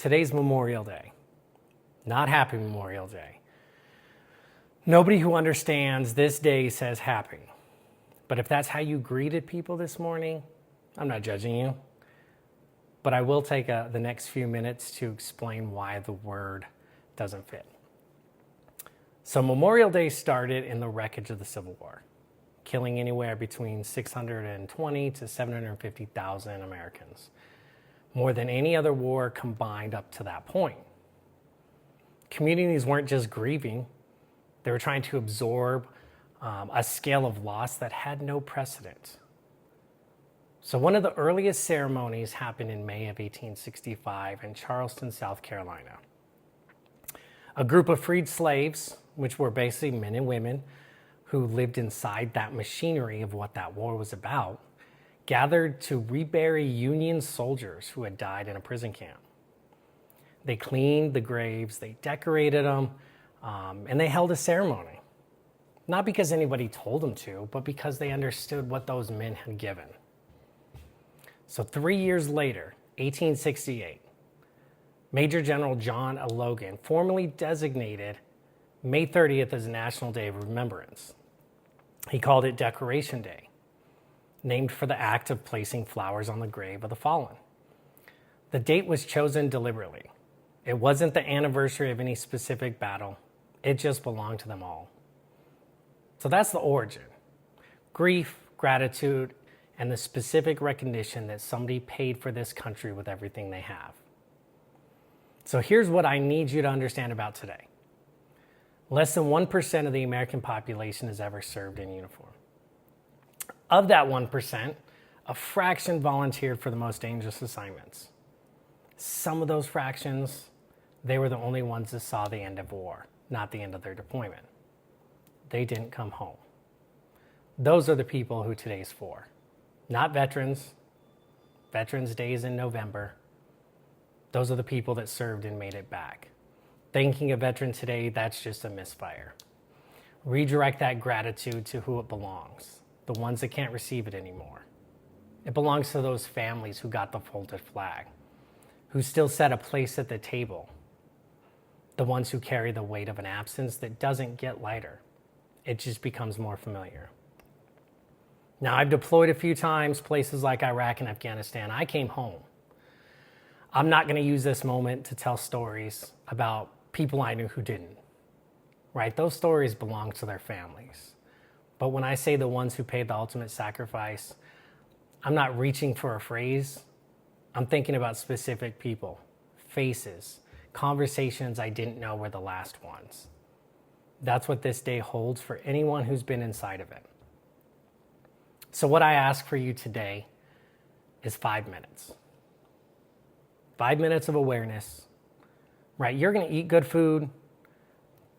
Today's Memorial Day. Not Happy Memorial Day. Nobody who understands this day says happy. But if that's how you greeted people this morning, I'm not judging you. But I will take the next few minutes to explain why the word doesn't fit. So Memorial Day started in the wreckage of the Civil War, killing anywhere between 620 to 750,000 Americans, more than any other war combined up to that point. Communities weren't just grieving, they were trying to absorb a scale of loss that had no precedent. So one of the earliest ceremonies happened in May of 1865 in Charleston, South Carolina. A group of freed slaves, which were basically men and women who lived inside that machinery of what that war was about, gathered to rebury Union soldiers who had died in a prison camp. They cleaned the graves, they decorated them, and they held a ceremony. Not because anybody told them to, but because they understood what those men had given. So 3 years later, 1868, Major General John A. Logan formally designated May 30th as National Day of Remembrance. He called it Decoration Day, named for the act of placing flowers on the grave of the fallen. The date was chosen deliberately. It wasn't the anniversary of any specific battle. It just belonged to them all. So that's the origin. Grief, gratitude, and the specific recognition that somebody paid for this country with everything they have. So here's what I need you to understand about today. Less than 1% of the American population has ever served in uniform. Of that 1%, a fraction volunteered for the most dangerous assignments. Some of those fractions, they were the only ones that saw the end of war, not the end of their deployment. They didn't come home. Those are the people who today's for. Not veterans. Veterans Day is in November. Those are the people that served and made it back. Thanking a veteran today, that's just a misfire. Redirect that gratitude to who it belongs, the ones that can't receive it anymore. It belongs to those families who got the folded flag, who still set a place at the table, the ones who carry the weight of an absence that doesn't get lighter. It just becomes more familiar. Now, I've deployed a few times, places like Iraq and Afghanistan. I came home. I'm not going to use this moment to tell stories about people I knew who didn't, right? Those stories belong to their families. But when I say the ones who paid the ultimate sacrifice, I'm not reaching for a phrase. I'm thinking about specific people, faces, conversations I didn't know were the last ones. That's what this day holds for anyone who's been inside of it. So what I ask for you today is 5 minutes. 5 minutes of awareness, right? You're going to eat good food,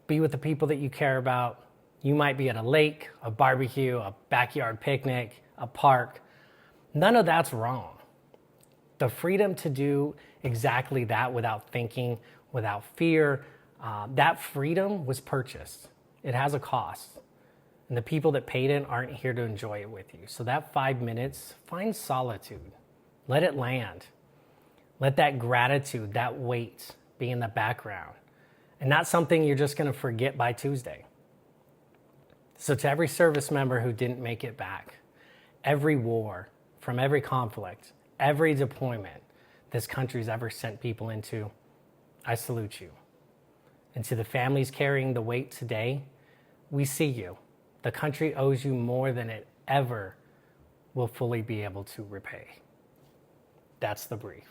be with the people that you care about. You might be at a lake, a barbecue, a backyard picnic, a park. None of that's wrong. The freedom to do exactly that without thinking, without fear, that freedom was purchased. It has a cost. And the people that paid it aren't here to enjoy it with you. So that 5 minutes, find solitude. Let it land. Let that gratitude, that weight be in the background. And not something you're just going to forget by Tuesday. So to every service member who didn't make it back, every war, from every conflict, every deployment this country's ever sent people into, I salute you. And to the families carrying the weight today, we see you. The country owes you more than it ever will fully be able to repay. That's the brief.